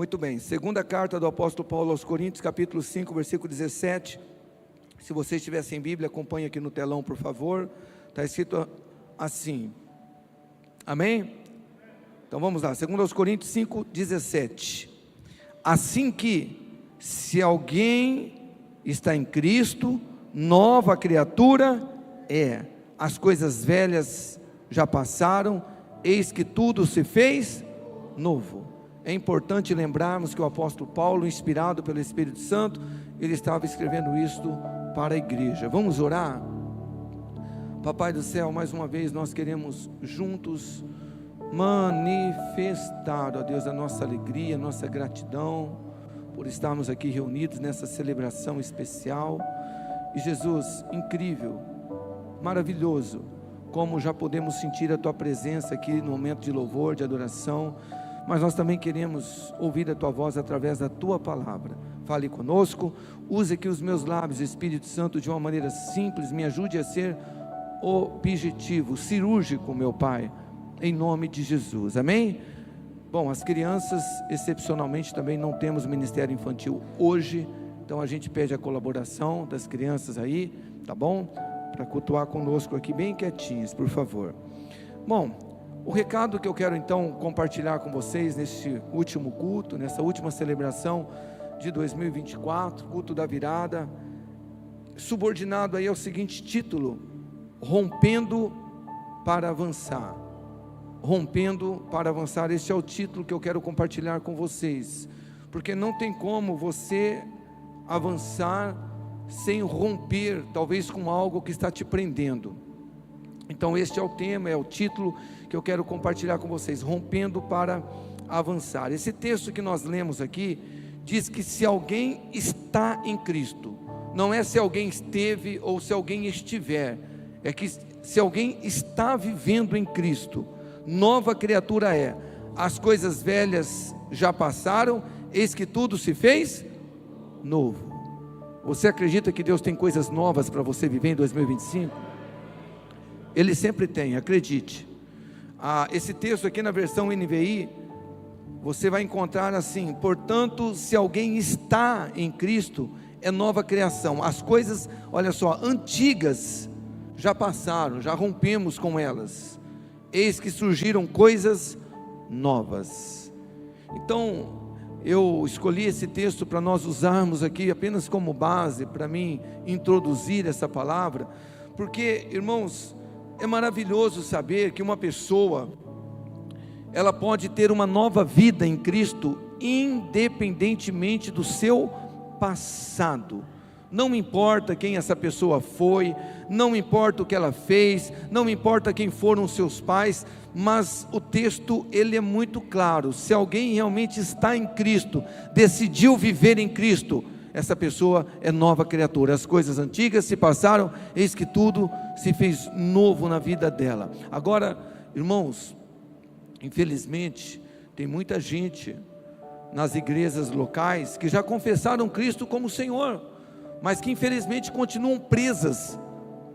Muito bem, segunda carta do apóstolo Paulo aos Coríntios, capítulo 5, versículo 17, se você estiver sem Bíblia, acompanhe aqui no telão, por favor, está escrito assim, amém? Então vamos lá, segundo aos Coríntios 5, 17, assim que, se alguém está em Cristo, nova criatura é, as coisas velhas já passaram, eis que tudo se fez novo. É importante lembrarmos que o apóstolo Paulo, inspirado pelo Espírito Santo, ele estava escrevendo isto para a igreja. Vamos orar? Papai do céu, mais uma vez nós queremos juntos manifestar, ó Deus, a nossa alegria, a nossa gratidão por estarmos aqui reunidos nessa celebração especial. E Jesus, incrível, maravilhoso, como já podemos sentir a Tua presença aqui no momento de louvor, de adoração, mas nós também queremos ouvir a Tua voz através da Tua palavra. Fale conosco, use aqui os meus lábios, Espírito Santo, de uma maneira simples, me ajude a ser objetivo, cirúrgico, meu Pai, em nome de Jesus, amém? Bom, as crianças, excepcionalmente, também não temos ministério infantil hoje, então a gente pede a colaboração das crianças aí, tá bom? Para cultuar conosco aqui, bem quietinhos, por favor. Bom, o recado que eu quero então compartilhar com vocês neste último culto, nessa última celebração de 2024, culto da virada, subordinado aí ao seguinte título: rompendo para avançar. Rompendo para avançar, este é o título que eu quero compartilhar com vocês, porque não tem como você avançar sem romper, talvez com algo que está te prendendo. Então este é o tema, é o título que eu quero compartilhar com vocês, rompendo para avançar. Esse texto que nós lemos aqui, diz que se alguém está em Cristo, não é se alguém esteve ou se alguém estiver, é que se alguém está vivendo em Cristo, nova criatura é, as coisas velhas já passaram, eis que tudo se fez novo. Você acredita que Deus tem coisas novas para você viver em 2025? Ele sempre tem, acredite. Esse texto aqui na versão NVI, você vai encontrar assim: portanto, se alguém está em Cristo, é nova criação. As coisas, olha só, antigas já passaram, já rompemos com elas, eis que surgiram coisas novas. Então, eu escolhi esse texto para nós usarmos aqui apenas como base, para mim introduzir essa palavra, porque, irmãos, é maravilhoso saber que uma pessoa, ela pode ter uma nova vida em Cristo, independentemente do seu passado. Não importa quem essa pessoa foi, não importa o que ela fez, não importa quem foram seus pais, mas o texto ele é muito claro: se alguém realmente está em Cristo, decidiu viver em Cristo, essa pessoa é nova criatura. As coisas antigas se passaram, eis que tudo se fez novo na vida dela. Agora, irmãos, infelizmente, tem muita gente nas igrejas locais que já confessaram Cristo como Senhor, mas que infelizmente continuam presas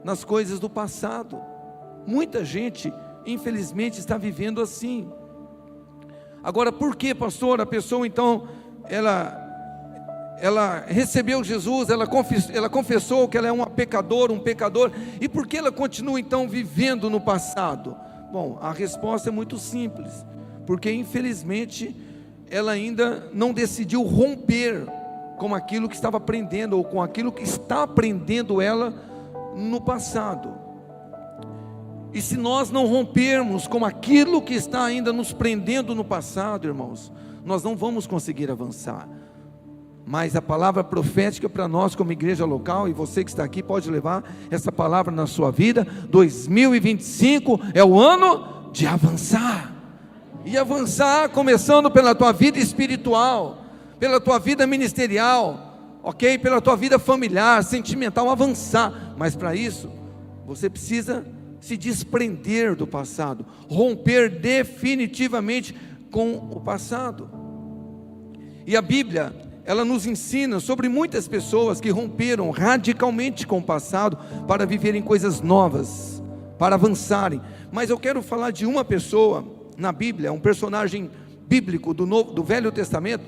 nas coisas do passado. Muita gente, infelizmente, está vivendo assim. Agora, por que, pastor, a pessoa então, ela recebeu Jesus, ela confessou que ela é um pecador, e por que ela continua então vivendo no passado? Bom, a resposta é muito simples, porque infelizmente ela ainda não decidiu romper com aquilo que estava aprendendo, ou com aquilo que está aprendendo ela no passado. E se nós não rompermos com aquilo que está ainda nos prendendo no passado, irmãos, nós não vamos conseguir avançar. Mas a palavra profética para nós como igreja local, e você que está aqui pode levar essa palavra na sua vida: 2025 é o ano de avançar. E avançar começando pela tua vida espiritual, pela tua vida ministerial, ok? Pela tua vida familiar, sentimental, avançar. Mas para isso, você precisa se desprender do passado, romper definitivamente com o passado. E a Bíblia, ela nos ensina sobre muitas pessoas que romperam radicalmente com o passado para viverem coisas novas, para avançarem. Mas eu quero falar de uma pessoa na Bíblia, um personagem bíblico do Velho Testamento,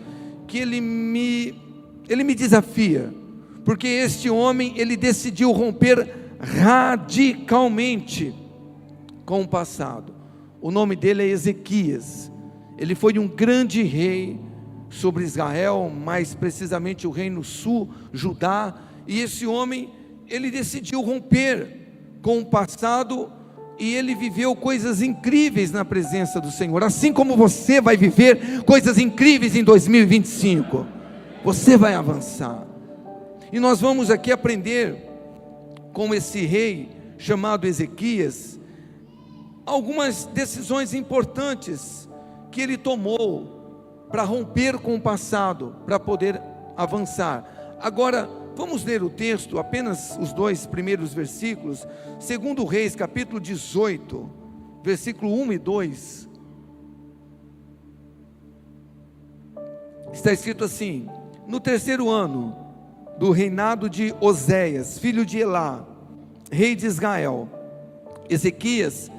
que ele me desafia, porque este homem, ele decidiu romper radicalmente com o passado. O nome dele é Ezequias. Ele foi um grande rei sobre Israel, mais precisamente o reino sul, Judá, e esse homem, ele decidiu romper com o passado, e ele viveu coisas incríveis na presença do Senhor, assim como você vai viver coisas incríveis em 2025, você vai avançar, e nós vamos aqui aprender com esse rei chamado Ezequias, algumas decisões importantes que ele tomou, para romper com o passado, para poder avançar. Agora, vamos ler o texto, apenas os 2 primeiros versículos, 2 Reis, capítulo 18, versículo 1 e 2, está escrito assim: no 3º ano do reinado de Oséias, filho de Elá, rei de Israel, Ezequias,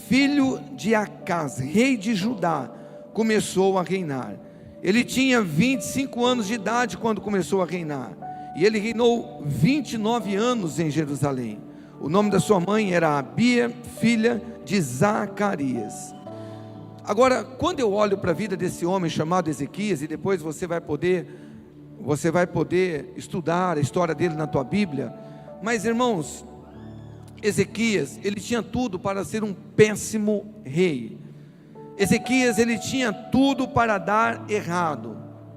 filho de Acás, rei de Judá, começou a reinar. Ele tinha 25 anos de idade quando começou a reinar, e ele reinou 29 anos em Jerusalém. O nome da sua mãe era Abia, filha de Zacarias. Agora, quando eu olho para a vida desse homem chamado Ezequias, e depois você vai poder estudar a história dele na tua Bíblia, mas irmãos, Ezequias, ele tinha tudo para ser um péssimo rei. Ezequias, ele tinha tudo para dar errado.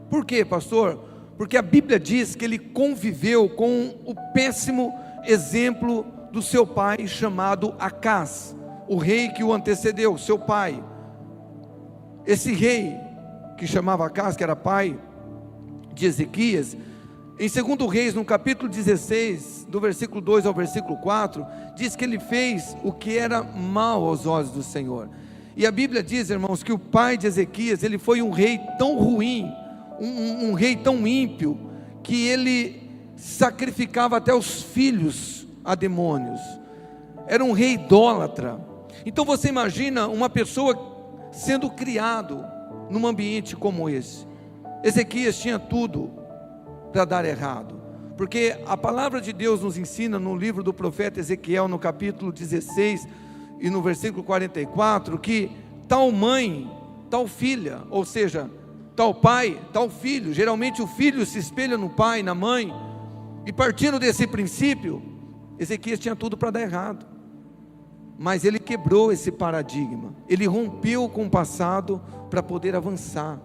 Por quê, pastor? Porque a Bíblia diz que ele conviveu com o péssimo exemplo do seu pai, chamado Acás, o rei que o antecedeu, seu pai. Esse rei, que chamava Acás, que era pai de Ezequias, em 2 Reis, no capítulo 16, do versículo 2 ao versículo 4, diz que ele fez o que era mal aos olhos do Senhor. E a Bíblia diz, irmãos, que o pai de Ezequias, ele foi um rei tão ruim, um rei tão ímpio, que ele sacrificava até os filhos a demônios. Era um rei idólatra. Então você imagina uma pessoa sendo criado num ambiente como esse. Ezequias tinha tudo para dar errado, porque a palavra de Deus nos ensina no livro do profeta Ezequiel, no capítulo 16 e no versículo 44, que tal mãe, tal filha, ou seja, tal pai, tal filho. Geralmente o filho se espelha no pai, na mãe, e partindo desse princípio, Ezequias tinha tudo para dar errado, mas ele quebrou esse paradigma, ele rompeu com o passado para poder avançar,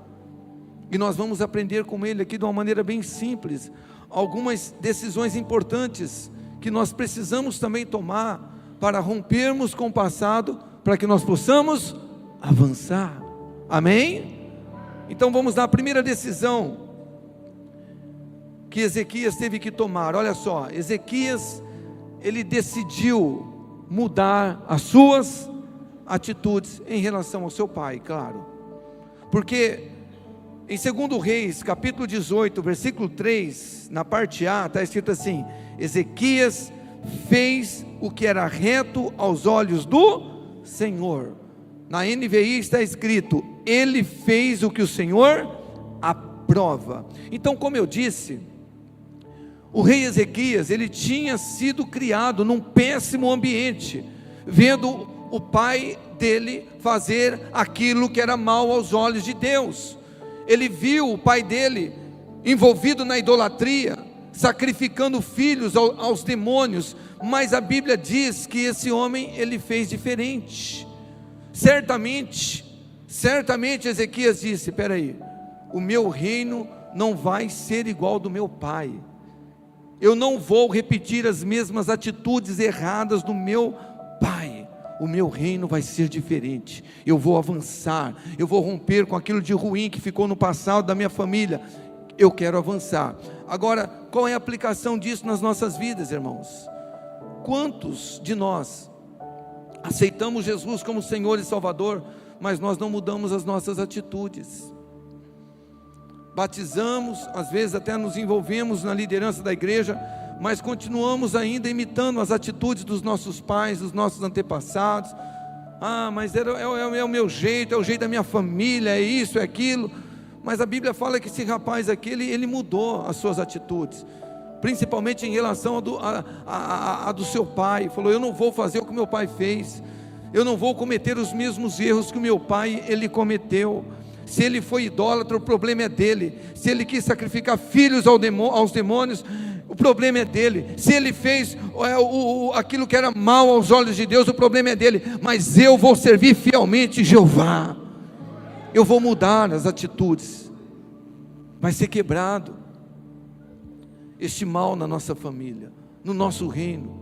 e nós vamos aprender com ele aqui de uma maneira bem simples, algumas decisões importantes, que nós precisamos também tomar, para rompermos com o passado, para que nós possamos avançar, amém? Então vamos lá, a primeira decisão, que Ezequias teve que tomar, olha só, Ezequias, ele decidiu mudar as suas atitudes, em relação ao seu pai, claro, porque em 2 Reis, capítulo 18, versículo 3, na parte A, está escrito assim: Ezequias fez o que era reto aos olhos do Senhor. Na NVI está escrito: ele fez o que o Senhor aprova. Então, como eu disse, o rei Ezequias, ele tinha sido criado num péssimo ambiente, vendo o pai dele fazer aquilo que era mal aos olhos de Deus. Ele viu o pai dele envolvido na idolatria, sacrificando filhos aos demônios, mas a Bíblia diz que esse homem, ele fez diferente. Certamente Ezequias disse: espera aí, o meu reino não vai ser igual ao do meu pai, eu não vou repetir as mesmas atitudes erradas do meu pai, o meu reino vai ser diferente, eu vou avançar, eu vou romper com aquilo de ruim que ficou no passado da minha família, eu quero avançar. Agora, qual é a aplicação disso nas nossas vidas, irmãos? Quantos de nós aceitamos Jesus como Senhor e Salvador, mas nós não mudamos as nossas atitudes? Batizamos, às vezes até nos envolvemos na liderança da igreja, mas continuamos ainda imitando as atitudes dos nossos pais, dos nossos antepassados. Mas é o meu jeito, é o jeito da minha família, é isso, é aquilo. Mas a Bíblia fala que esse rapaz aqui, ele mudou as suas atitudes, principalmente em relação a do seu pai. Falou: eu não vou fazer o que meu pai fez, eu não vou cometer os mesmos erros que o meu pai ele cometeu. Se ele foi idólatra, o problema é dele. Se ele quis sacrificar filhos aos demônios, o problema é dele. Se ele fez aquilo que era mal aos olhos de Deus, o problema é dele. Mas eu vou servir fielmente Jeová. Eu vou mudar as atitudes. Vai ser quebrado este mal na nossa família, no nosso reino.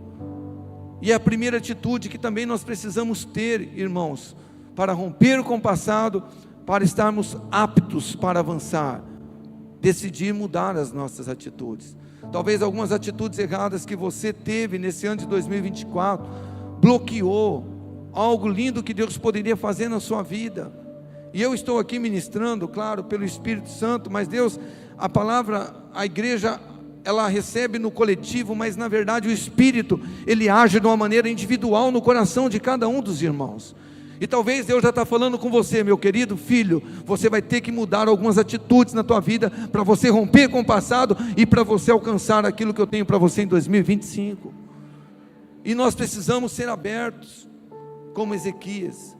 E é a primeira atitude que também nós precisamos ter, irmãos, para romper com o passado, para estarmos aptos para avançar. Decidir mudar as nossas atitudes. Talvez algumas atitudes erradas que você teve nesse ano de 2024 bloqueou algo lindo que Deus poderia fazer na sua vida. E eu estou aqui ministrando, claro, pelo Espírito Santo, mas Deus, a palavra, a igreja, ela recebe no coletivo, mas na verdade o Espírito, ele age de uma maneira individual no coração de cada um dos irmãos. E talvez Deus já está falando com você, meu querido filho, você vai ter que mudar algumas atitudes na tua vida, para você romper com o passado, e para você alcançar aquilo que eu tenho para você em 2025, e nós precisamos ser abertos, como Ezequias,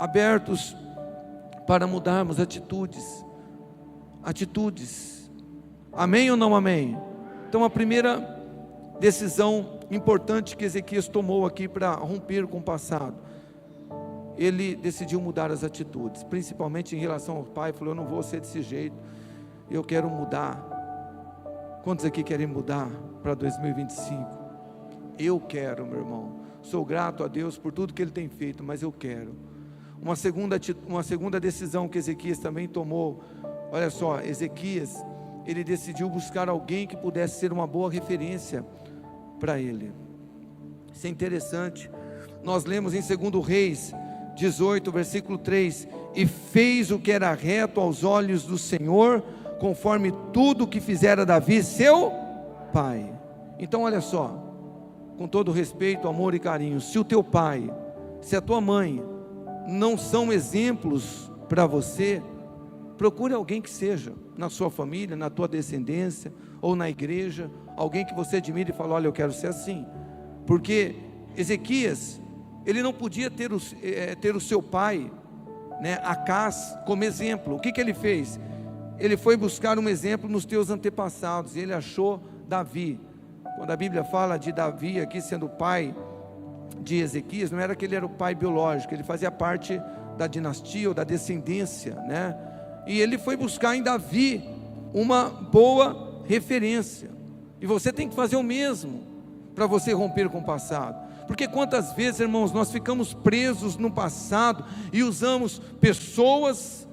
abertos para mudarmos atitudes, amém ou não amém? Então a primeira decisão importante que Ezequias tomou aqui para romper com o passado, ele decidiu mudar as atitudes, principalmente em relação ao pai. Falou: eu não vou ser desse jeito, eu quero mudar. Quantos aqui querem mudar para 2025? Eu quero, meu irmão, sou grato a Deus por tudo que Ele tem feito, mas eu quero. Uma segunda decisão que Ezequias também tomou, olha só, Ezequias, ele decidiu buscar alguém que pudesse ser uma boa referência para ele. Isso é interessante. Nós lemos em 2 Reis 18, versículo 3: e fez o que era reto aos olhos do Senhor, conforme tudo o que fizera Davi seu pai. Então olha só, com todo respeito, amor e carinho, se o teu pai, se a tua mãe não são exemplos para você, procure alguém que seja, na sua família, na tua descendência, ou na igreja, alguém que você admire e fala: olha, eu quero ser assim. Porque Ezequias, ele não podia ter o seu pai, né, Acás, como exemplo. O que ele fez? Ele foi buscar um exemplo nos teus antepassados, e ele achou Davi. Quando a Bíblia fala de Davi aqui sendo pai de Ezequias, não era que ele era o pai biológico, ele fazia parte da dinastia ou da descendência, né? E ele foi buscar em Davi uma boa referência, e você tem que fazer o mesmo, para você romper com o passado. Porque quantas vezes, irmãos, nós ficamos presos no passado, e usamos pessoas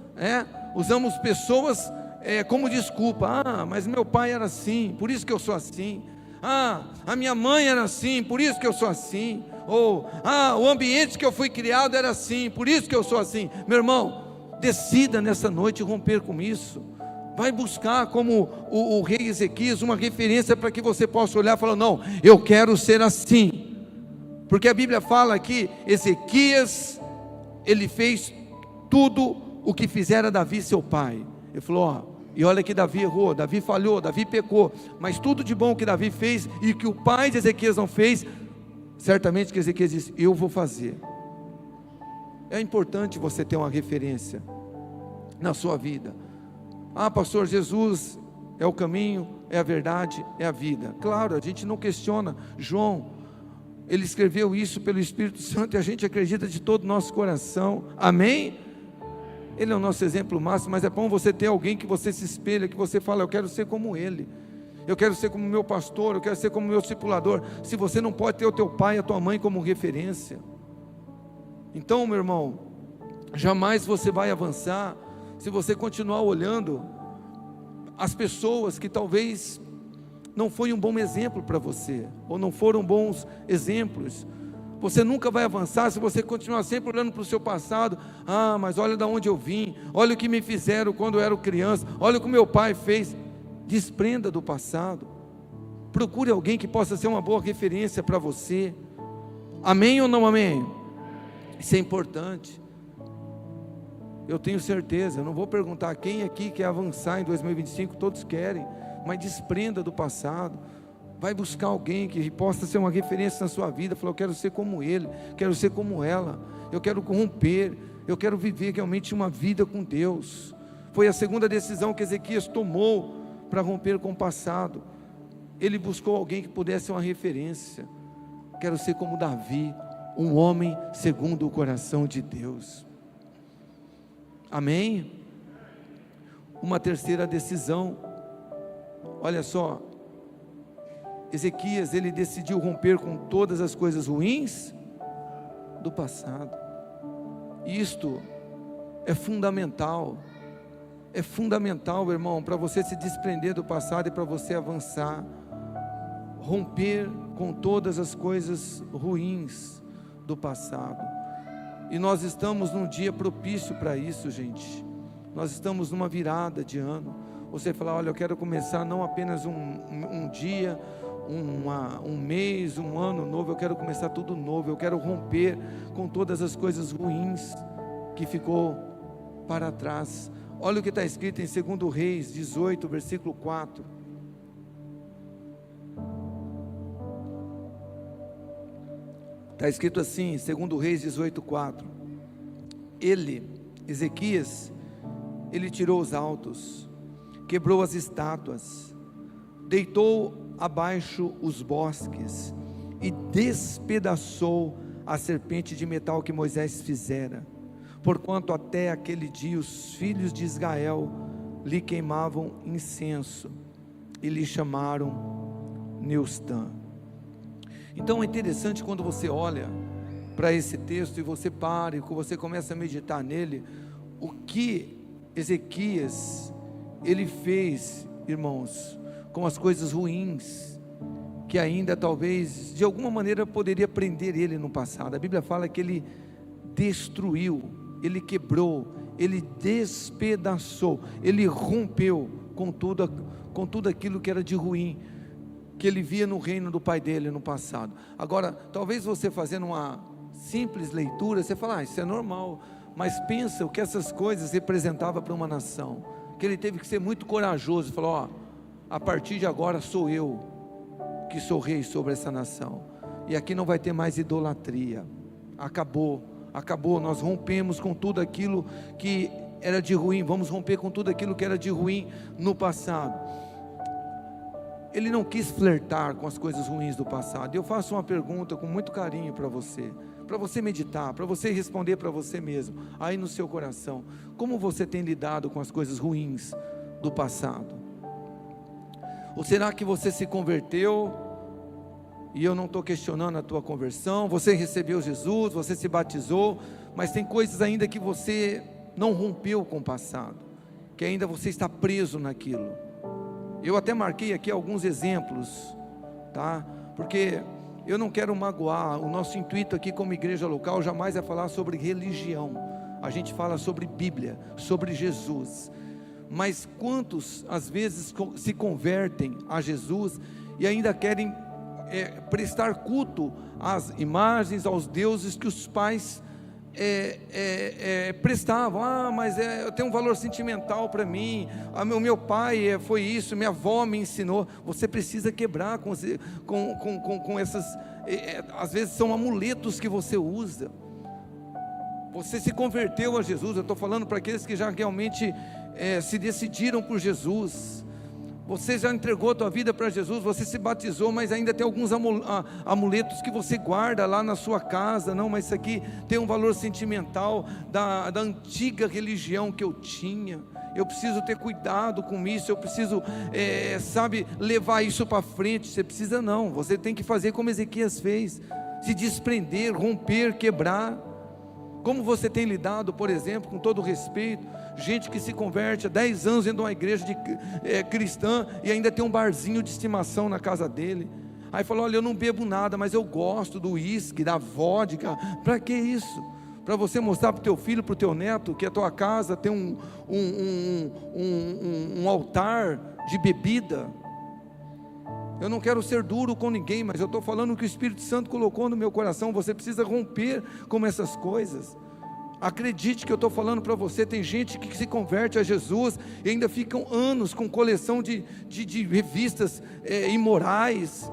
como desculpa. Mas meu pai era assim, por isso que eu sou assim. A minha mãe era assim, por isso que eu sou assim. Ou, o ambiente que eu fui criado era assim, por isso que eu sou assim. Meu irmão, decida nessa noite romper com isso. Vai buscar, como o rei Ezequias, uma referência para que você possa olhar e falar: não, eu quero ser assim. Porque a Bíblia fala que Ezequias, ele fez tudo o que fizera Davi seu pai. Ele falou: e olha que Davi errou, Davi falhou, Davi pecou, mas tudo de bom que Davi fez, e que o pai de Ezequias não fez, certamente que Ezequias disse: eu vou fazer. É importante você ter uma referência na sua vida. Pastor, Jesus é o caminho, é a verdade, é a vida. Claro, a gente não questiona. João, ele escreveu isso pelo Espírito Santo, e a gente acredita de todo o nosso coração, amém? Ele é o nosso exemplo máximo, mas é bom você ter alguém que você se espelha, que você fala: eu quero ser como ele, eu quero ser como meu pastor, eu quero ser como meu discipulador. Se você não pode ter o teu pai e a tua mãe como referência, então, meu irmão, jamais você vai avançar, se você continuar olhando as pessoas que talvez não foi um bom exemplo para você, ou não foram bons exemplos. Você nunca vai avançar se você continuar sempre olhando para o seu passado. Mas olha de onde eu vim, olha o que me fizeram quando eu era criança, olha o que meu pai fez. Desprenda do passado, procure alguém que possa ser uma boa referência para você, amém ou não amém? Isso é importante. Eu tenho certeza, eu não vou perguntar quem aqui quer avançar em 2025, todos querem, mas desprenda do passado. Vai buscar alguém que possa ser uma referência na sua vida. Falar, eu quero ser como ele, quero ser como ela, eu quero romper, eu quero viver realmente uma vida com Deus. Foi a segunda decisão que Ezequias tomou para romper com o passado. Ele buscou alguém que pudesse ser uma referência. Quero ser como Davi, um homem segundo o coração de Deus. Amém? Uma terceira decisão. Olha só, Ezequias, ele decidiu romper com todas as coisas ruins do passado. Isto é fundamental, irmão, para você se desprender do passado e para você avançar. Romper com todas as coisas ruins do passado. E nós estamos num dia propício para isso, gente. Nós estamos numa virada de ano. Você fala, olha, eu quero começar não apenas um dia, um mês, um ano novo, eu quero começar tudo novo, eu quero romper com todas as coisas ruins que ficou para trás. Olha o que está escrito em 2 Reis 18, versículo 4. Está escrito assim, 2 Reis 18, 4. Ezequias, ele tirou os altos, quebrou as estátuas, deitou abaixo os bosques e despedaçou a serpente de metal que Moisés fizera, porquanto até aquele dia os filhos de Israel lhe queimavam incenso e lhe chamaram Neustã. Então é interessante quando você olha para esse texto e você para e você começa a meditar nele, o que Ezequias ele fez, irmãos, com as coisas ruins que ainda talvez de alguma maneira poderia prender ele no passado. A Bíblia fala que ele destruiu, ele quebrou, ele despedaçou, ele rompeu com tudo aquilo que era de ruim que ele via no reino do pai dele no passado. Agora, talvez você fazendo uma simples leitura, você fala, isso é normal, mas pensa o que essas coisas representavam para uma nação, que ele teve que ser muito corajoso, falou, a partir de agora sou eu que sou rei sobre essa nação, e aqui não vai ter mais idolatria, acabou, nós rompemos com tudo aquilo que era de ruim, vamos romper com tudo aquilo que era de ruim no passado. Ele não quis flertar com as coisas ruins do passado. Eu faço uma pergunta com muito carinho para você meditar, para você responder para você mesmo, aí no seu coração, como você tem lidado com as coisas ruins do passado? Ou será que você se converteu, e eu não estou questionando a tua conversão, você recebeu Jesus, você se batizou, mas tem coisas ainda que você não rompeu com o passado, que ainda você está preso naquilo. Eu até marquei aqui alguns exemplos, tá? Porque eu não quero magoar. O nosso intuito aqui como igreja local jamais é falar sobre religião. A gente fala sobre Bíblia, sobre Jesus. Mas quantos às vezes se convertem a Jesus e ainda querem prestar culto às imagens, aos deuses que os pais prestavam? Mas tem um valor sentimental para mim, o meu pai foi isso, minha avó me ensinou. Você precisa quebrar com essas, às vezes são amuletos que você usa. Você se converteu a Jesus, eu estou falando para aqueles que já realmente se decidiram por Jesus. Você já entregou a tua vida para Jesus, você se batizou, mas ainda tem alguns amuletos que você guarda lá na sua casa. Não, mas isso aqui tem um valor sentimental da antiga religião que eu tinha. Eu preciso ter cuidado com isso, eu preciso, levar isso para frente. Você precisa não, você tem que fazer como Ezequias fez, se desprender, romper, quebrar. Como você tem lidado, por exemplo, com todo respeito, gente que se converte há 10 anos dentro de uma igreja cristã e ainda tem um barzinho de estimação na casa dele. Aí falou, olha, eu não bebo nada, mas eu gosto do uísque, da vodka. Para que isso? Para você mostrar para o teu filho, para o teu neto, que a tua casa tem um altar de bebida. Eu não quero ser duro com ninguém, mas eu estou falando o que o Espírito Santo colocou no meu coração. Você precisa romper com essas coisas. Acredite que eu estou falando para você. Tem gente que se converte a Jesus e ainda ficam anos com coleção de revistas imorais.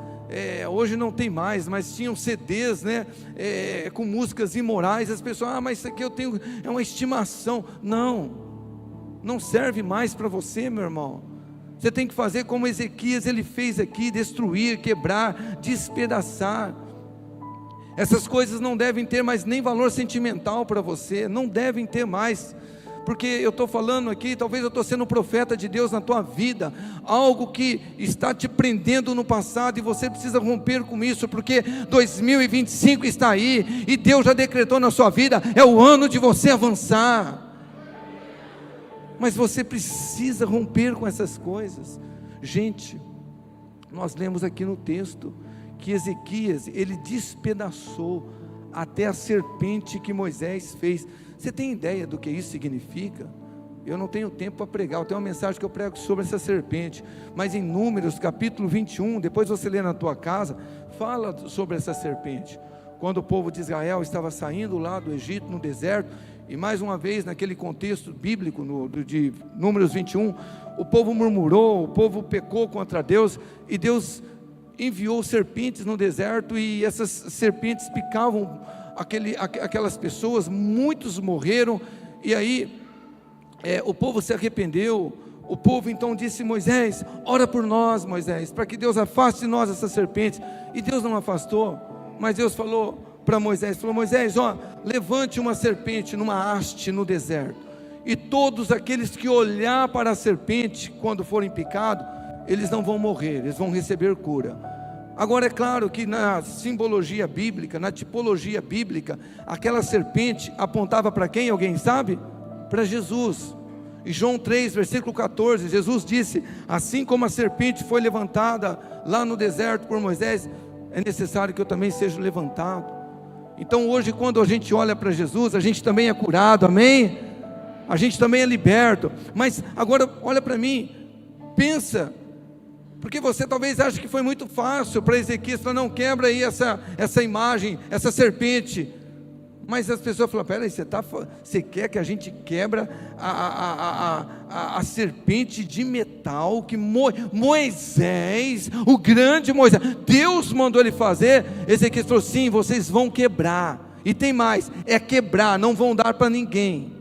Hoje não tem mais, mas tinham CDs, né, com músicas imorais. As pessoas, mas isso aqui eu tenho, é uma estimação. Não serve mais para você, meu irmão. Você tem que fazer como Ezequias ele fez aqui: destruir, quebrar, despedaçar. Essas coisas não devem ter mais nem valor sentimental para você, não devem ter mais, porque eu estou falando aqui, talvez eu estou sendo um profeta de Deus na tua vida, algo que está te prendendo no passado, e você precisa romper com isso, porque 2025 está aí, e Deus já decretou na sua vida, é o ano de você avançar, mas você precisa romper com essas coisas. Gente, nós lemos aqui no texto, que Ezequias, ele despedaçou até a serpente que Moisés fez. Você tem ideia do que isso significa? Eu não tenho tempo para pregar, eu tenho uma mensagem que eu prego sobre essa serpente, mas em Números capítulo 21, depois você lê na tua casa, fala sobre essa serpente, quando o povo de Israel estava saindo lá do Egito, no deserto, e mais uma vez naquele contexto bíblico de Números 21, o povo murmurou, o povo pecou contra Deus, e Deus enviou serpentes no deserto, e essas serpentes picavam aquelas pessoas, muitos morreram, e aí o povo se arrependeu. O povo então disse: Moisés, ora por nós, Moisés, para que Deus afaste de nós essas serpentes. E Deus não afastou, mas Deus falou para Moisés, Moisés, levante uma serpente numa haste no deserto, e todos aqueles que olhar para a serpente quando forem picados, eles não vão morrer, eles vão receber cura. Agora é claro que na simbologia bíblica, na tipologia bíblica, aquela serpente apontava para quem? Alguém sabe? Para Jesus. Em João 3, versículo 14, Jesus disse: assim como a serpente foi levantada lá no deserto por Moisés, é necessário que eu também seja levantado. Então hoje, quando a gente olha para Jesus, a gente também é curado, amém? A gente também é liberto. Mas agora olha para mim, pensa, porque você talvez ache que foi muito fácil para Ezequias falar: não, quebra aí essa imagem, essa serpente. Mas as pessoas falam: peraí, você quer que a gente quebra a serpente de metal que Moisés, o grande Moisés, Deus mandou ele fazer? Ezequias falou: sim, vocês vão quebrar. E tem mais, é quebrar, não vão dar para ninguém.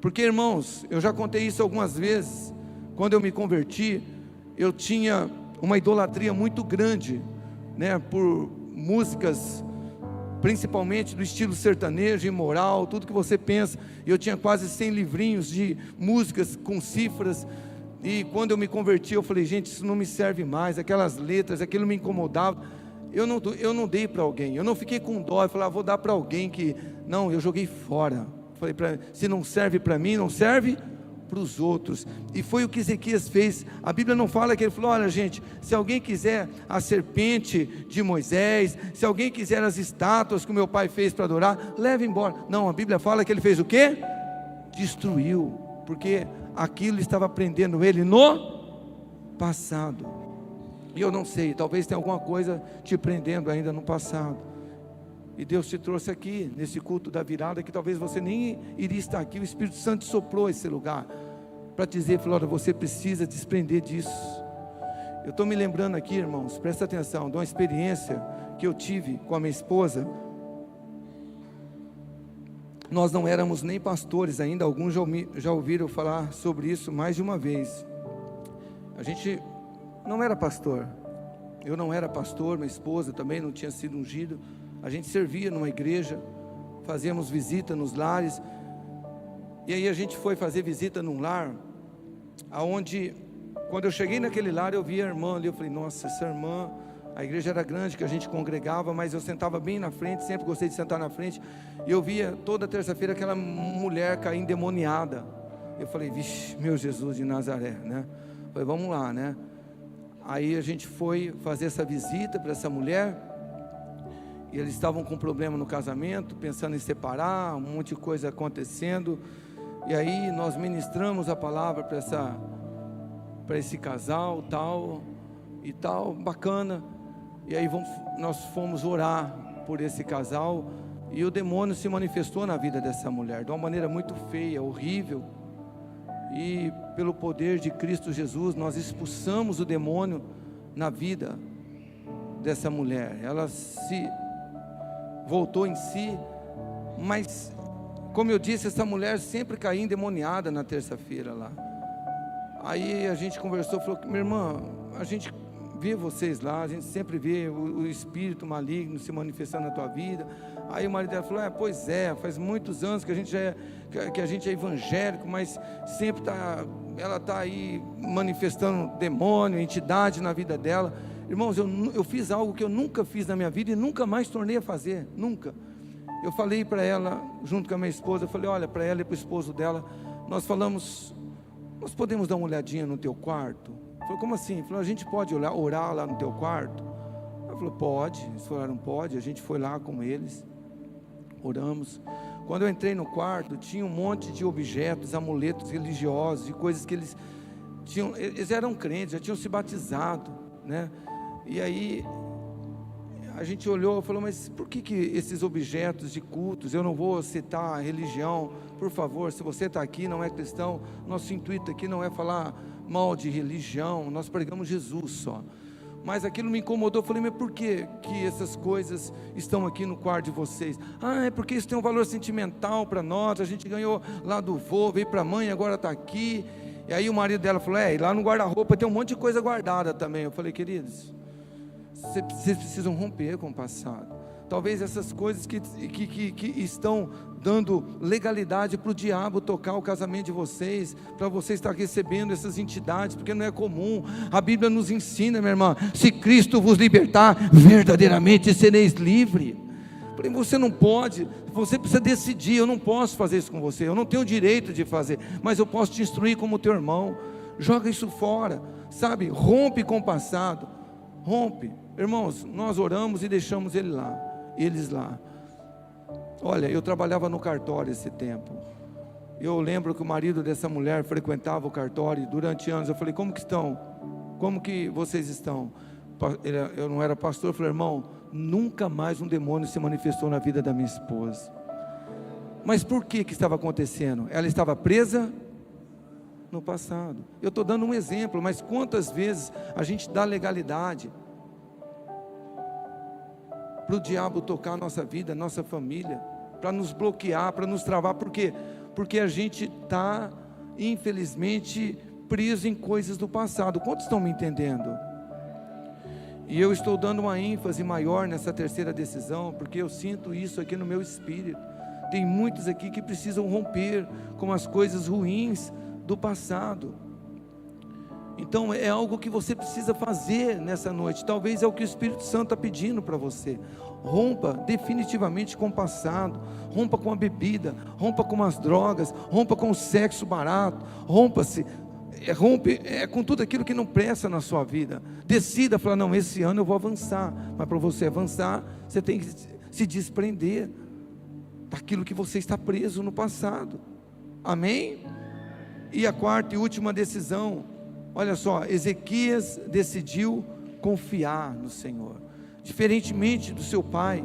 Porque, irmãos, eu já contei isso algumas vezes. Quando eu me converti, eu tinha uma idolatria muito grande, né, por músicas, principalmente do estilo sertanejo, imoral, tudo que você pensa. Eu tinha quase 100 livrinhos de músicas com cifras, e quando eu me converti, eu falei: gente, isso não me serve mais, aquelas letras, aquilo me incomodava. Eu não dei para alguém, eu não fiquei com dó, eu falei: vou dar para alguém que... Não, eu joguei fora. Falei: se não serve para mim, não serve para os outros. E foi o que Ezequias fez. A Bíblia não fala que ele falou: olha, gente, se alguém quiser a serpente de Moisés, se alguém quiser as estátuas que o meu pai fez para adorar, leve embora. Não, a Bíblia fala que ele fez o quê? Destruiu, porque aquilo estava prendendo ele no passado. E eu não sei, talvez tenha alguma coisa te prendendo ainda no passado, e Deus te trouxe aqui, nesse culto da virada, que talvez você nem iria estar aqui. O Espírito Santo soprou esse lugar, para te dizer: Flora, você precisa desprender disso. Eu estou me lembrando aqui, irmãos, presta atenção, de uma experiência que eu tive com a minha esposa. Nós não éramos nem pastores ainda, alguns já ouviram falar sobre isso mais de uma vez. A gente não era pastor, eu não era pastor, minha esposa também não tinha sido ungido. A gente servia numa igreja, fazíamos visita nos lares, e aí a gente foi fazer visita num lar, aonde, quando eu cheguei naquele lar, eu vi a irmã ali, eu falei: nossa, essa irmã, a igreja era grande, que a gente congregava, mas eu sentava bem na frente, sempre gostei de sentar na frente, e eu via toda terça-feira aquela mulher cair endemoniada. Eu falei: vixe, meu Jesus de Nazaré, né? Eu falei: vamos lá, né? Aí a gente foi fazer essa visita para essa mulher, e eles estavam com problema no casamento, pensando em separar, um monte de coisa acontecendo, e aí nós ministramos a palavra para esse casal, tal, bacana, e aí nós fomos orar por esse casal, E o demônio se manifestou na vida dessa mulher de uma maneira muito feia, horrível. E pelo poder de Cristo Jesus, nós expulsamos o demônio na vida dessa mulher. Ela se voltou em si, mas, como eu disse, essa mulher sempre caía endemoniada na terça-feira lá. Aí a gente conversou, falou: minha irmã, a gente vê vocês lá, a gente sempre vê o espírito maligno se manifestando na tua vida. Aí o marido dela falou: pois é, faz muitos anos que a gente é evangélico, mas sempre ela está aí manifestando demônio, entidade na vida dela. Irmãos, eu fiz algo que eu nunca fiz na minha vida e nunca mais tornei a fazer, nunca. Eu falei para ela, junto com a minha esposa, eu falei: olha, para ela e para o esposo dela, nós falamos: nós podemos dar uma olhadinha no teu quarto? Falei: como assim? Ele falou: a gente pode orar lá no teu quarto? Ela falou: pode. Eles falaram: pode. A gente foi lá com eles, oramos. Quando eu entrei no quarto, tinha um monte de objetos, amuletos religiosos e coisas que eles tinham. Eles eram crentes, já tinham se batizado, né? E aí a gente olhou e falou: mas por que esses objetos de cultos? Eu não vou citar a religião, por favor. Se você está aqui, não é cristão, nosso intuito aqui não é falar mal de religião, nós pregamos Jesus só. Mas aquilo me incomodou. Eu falei: mas por que essas coisas estão aqui no quarto de vocês? É porque isso tem um valor sentimental para nós, a gente ganhou lá do vô, veio para a mãe, agora está aqui. E aí o marido dela falou: e lá no guarda-roupa tem um monte de coisa guardada também. Eu falei: queridos, vocês precisam romper com o passado. Talvez essas coisas que estão dando legalidade para o diabo tocar o casamento de vocês, para você estar recebendo essas entidades, porque não é comum. A Bíblia nos ensina, minha irmã: se Cristo vos libertar, verdadeiramente sereis livre. Porém, você não pode, você precisa decidir. Eu não posso fazer isso com você, eu não tenho o direito de fazer, mas eu posso te instruir como teu irmão. Joga isso fora, sabe? Rompe com o passado, rompe. Irmãos, nós oramos e deixamos eles lá. Olha, eu trabalhava no cartório esse tempo. Eu lembro que o marido dessa mulher frequentava o cartório durante anos. Eu falei: como que estão? Como que vocês estão? Eu não era pastor. Eu falei: irmão, nunca mais um demônio se manifestou na vida da minha esposa. Mas por que estava acontecendo? Ela estava presa no passado. Eu estou dando um exemplo, mas quantas vezes a gente dá legalidade para o diabo tocar a nossa vida, a nossa família, para nos bloquear, para nos travar. Por quê? Porque a gente está, infelizmente, preso em coisas do passado. Quantos estão me entendendo? E eu estou dando uma ênfase maior nessa terceira decisão, porque eu sinto isso aqui no meu espírito. Tem muitos aqui que precisam romper com as coisas ruins do passado. Então é algo que você precisa fazer nessa noite. Talvez é o que o Espírito Santo está pedindo para você. Rompa definitivamente com o passado. Rompa com a bebida, rompa com as drogas, rompa com o sexo barato. Rompa com tudo aquilo que não presta na sua vida. Decida, falar: não, esse ano eu vou avançar. Mas para você avançar, você tem que se desprender daquilo que você está preso no passado. Amém? E a quarta e última decisão, olha só: Ezequias decidiu confiar no Senhor, diferentemente do seu pai,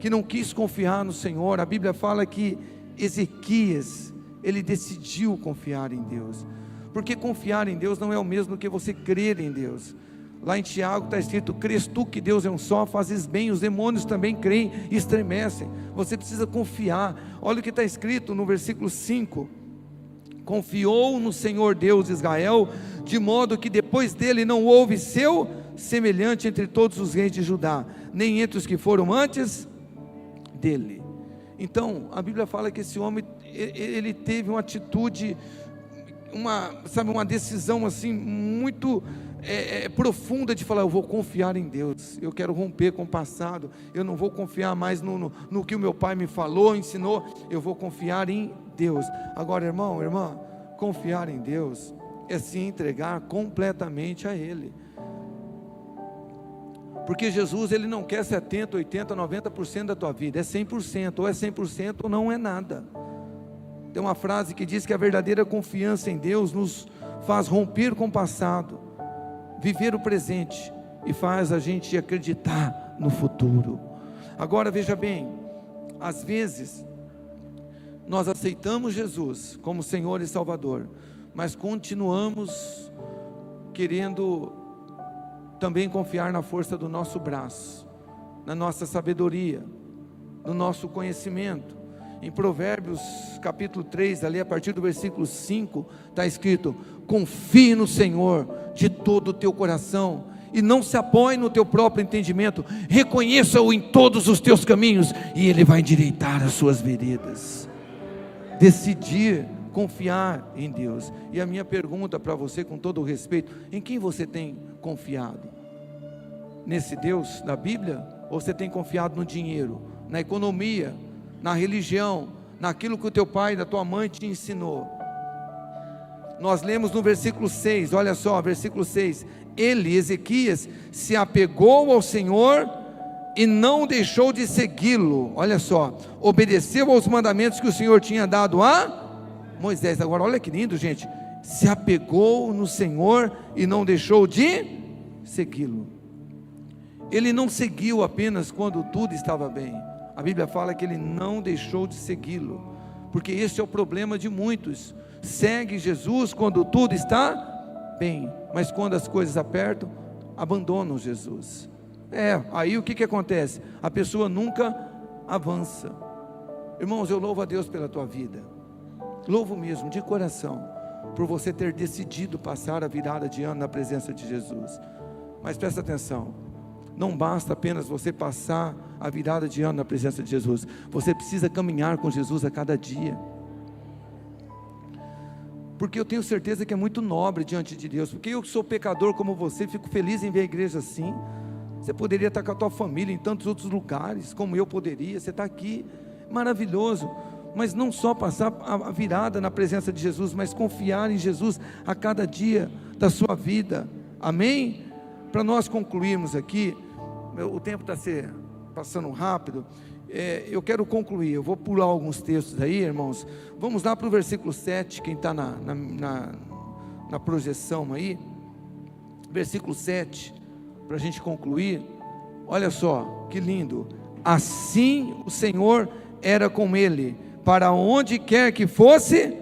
que não quis confiar no Senhor. A Bíblia fala que Ezequias, ele decidiu confiar em Deus, porque confiar em Deus não é o mesmo que você crer em Deus. Lá em Tiago está escrito: crês tu que Deus é um só, fazes bem, os demônios também creem e estremecem. Você precisa confiar. Olha o que está escrito no versículo 5: confiou no Senhor Deus de Israel, de modo que depois dele não houve seu semelhante entre todos os reis de Judá, nem entre os que foram antes dele. Então a Bíblia fala que esse homem, ele teve uma atitude, uma decisão assim muito profunda de falar: eu vou confiar em Deus, eu quero romper com o passado, eu não vou confiar mais no que o meu pai me falou, ensinou, eu vou confiar em Deus. Agora, irmão, irmã, confiar em Deus é se entregar completamente a Ele, porque Jesus, Ele não quer 70%, 80%, 90% da tua vida, é 100%, ou é 100% ou não é nada. Tem uma frase que diz que a verdadeira confiança em Deus nos faz romper com o passado, viver o presente e faz a gente acreditar no futuro. Agora veja bem, Às vezes, nós aceitamos Jesus como Senhor e Salvador, mas continuamos querendo também confiar na força do nosso braço, na nossa sabedoria, no nosso conhecimento. Em Provérbios capítulo 3, ali a partir do versículo 5, está escrito: confie no Senhor de todo o teu coração, e não se apoie no teu próprio entendimento, reconheça-o em todos os teus caminhos, e Ele vai endireitar as suas veredas. Decidir confiar em Deus. E a minha pergunta para você, com todo o respeito: em quem você tem confiado? Nesse Deus da Bíblia? Ou você tem confiado no dinheiro, na economia, na religião, naquilo que o teu pai e a tua mãe te ensinou? Nós lemos no versículo 6, olha só, versículo 6: ele, Ezequias, se apegou ao Senhor e não deixou de segui-lo. Olha só, obedeceu aos mandamentos que o Senhor tinha dado a Moisés. Agora olha que lindo, gente: se apegou no Senhor e não deixou de segui-lo. Ele não seguiu apenas quando tudo estava bem. A Bíblia fala que ele não deixou de segui-lo, porque esse é o problema de muitos: segue Jesus quando tudo está bem, mas quando as coisas apertam, abandonam Jesus. Aí o que acontece? A pessoa nunca avança. Irmãos, eu louvo a Deus pela tua vida, louvo mesmo, de coração, por você ter decidido passar a virada de ano na presença de Jesus. Mas presta atenção, não basta apenas você passar a virada de ano na presença de Jesus, você precisa caminhar com Jesus a cada dia, porque eu tenho certeza que é muito nobre diante de Deus, porque eu que sou pecador como você, fico feliz em ver a igreja assim. Você poderia estar com a tua família em tantos outros lugares, como eu poderia, você está aqui, maravilhoso. Mas não só passar a virada na presença de Jesus, mas confiar em Jesus a cada dia da sua vida, amém? Para nós concluirmos aqui, o tempo está passando rápido, eu quero concluir, eu vou pular alguns textos aí, irmãos. Vamos lá para o versículo 7, quem está na projeção aí, versículo 7, para a gente concluir. Olha só, que lindo: assim o Senhor era com ele, para onde quer que fosse.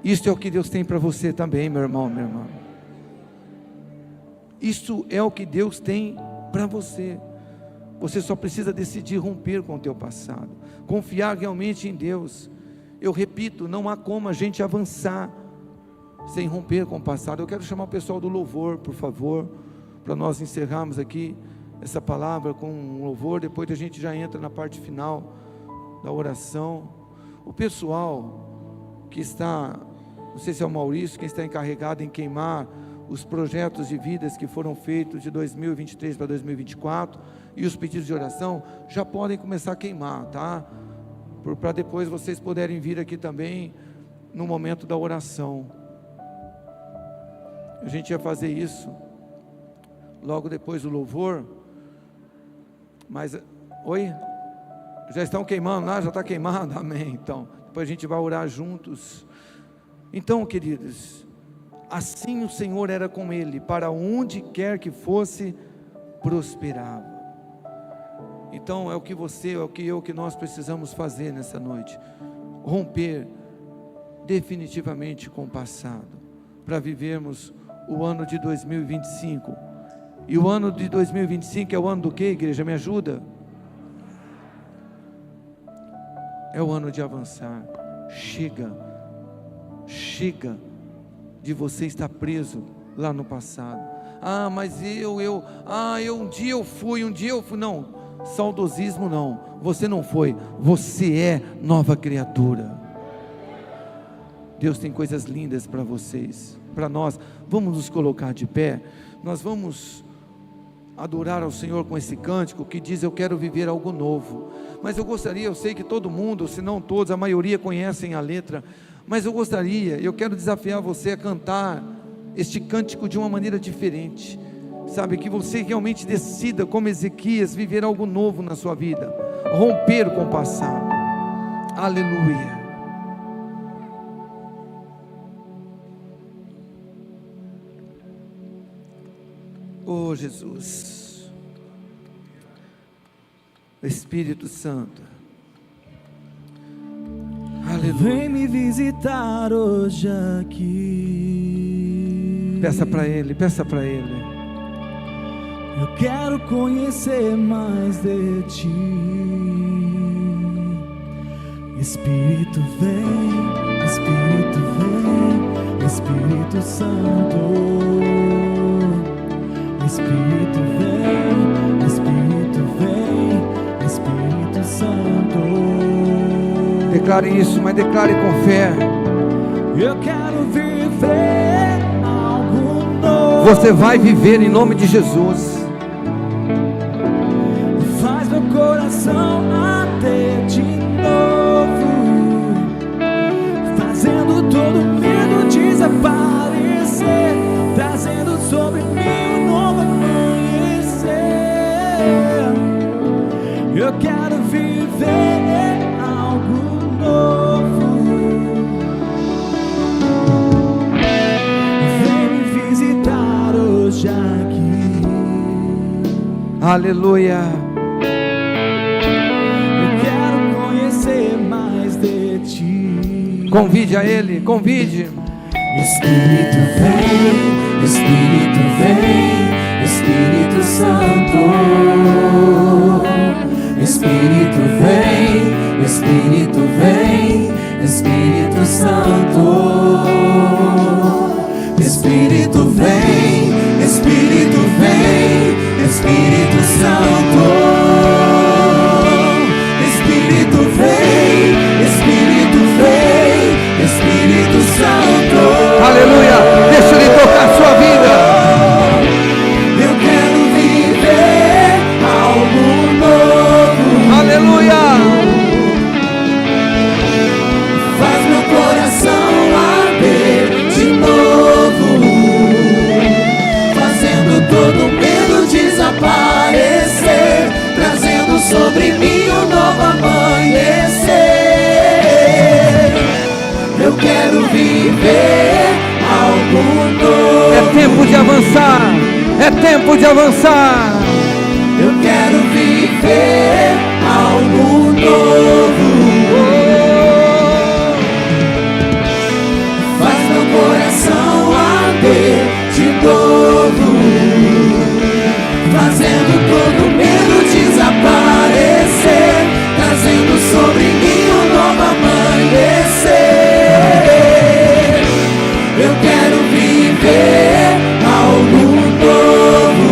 Isso é o que Deus tem para você também, meu irmão, minha irmã. Isso é o que Deus tem para você. Você só precisa decidir romper com o teu passado, confiar realmente em Deus. Eu repito, não há como a gente avançar sem romper com o passado. Eu quero chamar o pessoal do louvor, por favor, para nós encerrarmos aqui essa palavra com um louvor. Depois a gente já entra na parte final da oração. O pessoal que está, não sei se é o Maurício, quem está encarregado em queimar os projetos de vidas que foram feitos de 2023 para 2024, e os pedidos de oração, já podem começar a queimar, tá? Para depois vocês poderem vir aqui também no momento da oração. A gente ia fazer isso logo depois do louvor, mas, oi? Já estão queimando lá? Já está queimado? Amém. Então, depois a gente vai orar juntos. Então, queridos, assim o Senhor era com ele, para onde quer que fosse, prosperava. Então é o que você, é o que eu, que nós precisamos fazer nessa noite: romper definitivamente com o passado, para vivermos o ano de 2025. E o ano de 2025 é o ano do que, igreja? Me ajuda? É o ano de avançar. Chega de você estar preso lá no passado. Mas um dia eu fui. Não, saudosismo não, você não foi, você é nova criatura. Deus tem coisas lindas para vocês, para nós. Vamos nos colocar de pé, nós vamos adorar ao Senhor com esse cântico que diz: eu quero viver algo novo. Mas eu gostaria, eu sei que todo mundo, se não todos, a maioria conhecem a letra, mas eu quero desafiar você a cantar este cântico de uma maneira diferente, sabe, que você realmente decida, como Ezequias, viver algo novo na sua vida, romper com o passado. Aleluia. Oh Jesus, Espírito Santo, Aleluia. Vem me visitar hoje aqui. Peça para Ele, peça para Ele. Eu quero conhecer mais de Ti. Espírito vem, Espírito vem, Espírito Santo. Espírito vem, Espírito vem, Espírito Santo. Declare isso, mas declare com fé. Eu quero viver algo novo. Você vai viver em nome de Jesus. Faz meu coração arder de novo, fazendo todo medo desaparecer, trazendo sobre mim um novo amanhecer. Eu quero viver algo novo. Vem me visitar hoje aqui. Aleluia. Eu quero conhecer mais de Ti. Convide a Ele, convide. Espírito vem, Espírito Santo. Espírito vem, Espírito Santo. Espírito vem, Espírito Santo. Espírito vem, Espírito Santo. Aleluia. Deixa Ele tocar a sua vida. Eu quero viver algo novo. Aleluia. Faz meu coração arder de novo, fazendo todo medo desaparecer, trazendo sobre mim um novo amanhecer. Eu quero viver algo novo. É tempo de avançar. É tempo de avançar. Eu quero viver algo novo. Faz meu coração arder de novo, fazendo todo medo desaparecer, trazendo sobre mim um novo amanhecer. Eu quero viver algo novo.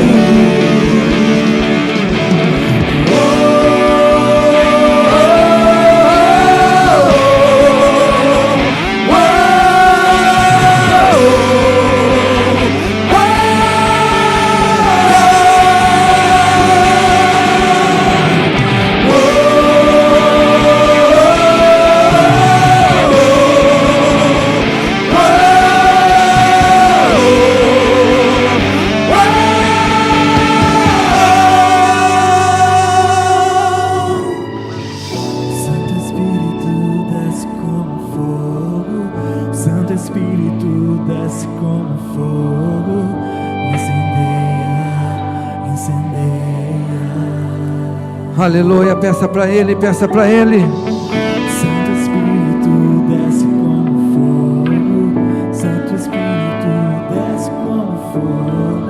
Santo Espírito desce como fogo, Santo Espírito desce como fogo, incendeia, incendeia. Aleluia. Peça para Ele, peça para Ele. Santo Espírito desce como fogo, Santo Espírito desce como fogo,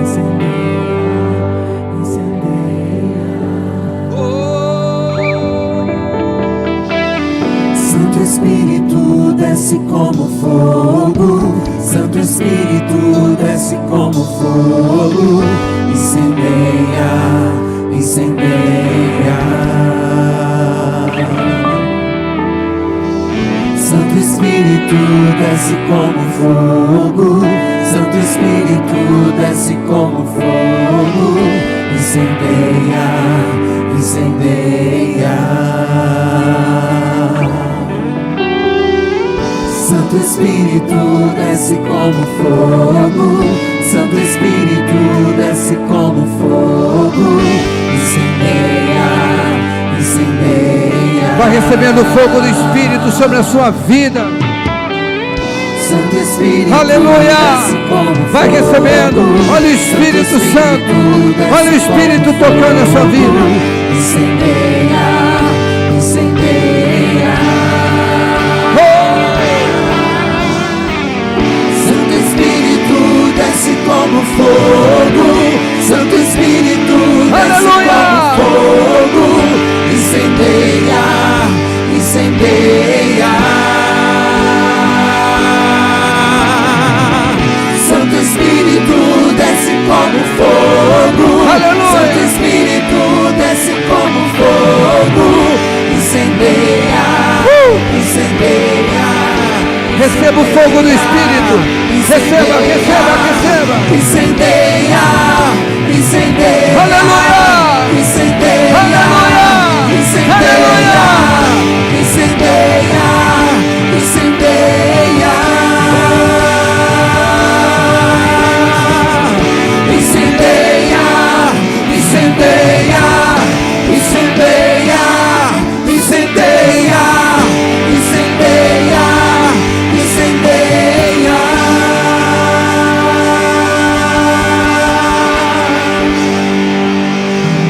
incendeia, incendeia. Santo Espírito desce como fogo, Santo Espírito desce como fogo, incendeia, incendeia. Santo Espírito desce como fogo, Santo Espírito desce como fogo, incendeia, incendeia. Santo Espírito desce como fogo, Santo Espírito desce como fogo, incendeia, incendeia. Vai recebendo o fogo do Espírito sobre a sua vida. Santo Espírito Aleluia. desce como Vai fogo. recebendo. Olha o Espírito Santo. Olha o Espírito tocando a sua vida. Incendeia, incendeia. Receba o fogo do Espírito. Receba, receba, receba. Incendeia, incendeia. Aleluia. Incendeia, Aleluia. incendeia, incendeia, incendeia. Incendeia, incendeia, incendeia, incendeia, incendeia, incendeia.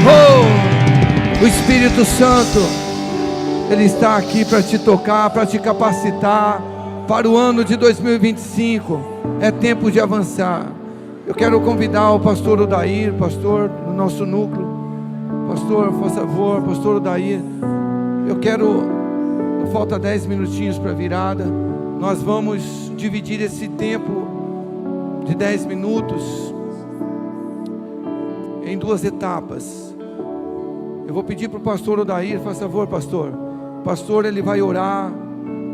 Oh, o Espírito Santo, Ele está aqui para te tocar, para te capacitar para o ano de 2025. É tempo de avançar. Eu quero convidar o pastor Odair, pastor do nosso núcleo. Pastor, por favor, pastor Odair. Falta 10 minutinhos para a virada. Nós vamos dividir esse tempo de 10 minutos em 2 etapas. Eu vou pedir para o pastor Odair, faz favor, pastor. O pastor, ele vai orar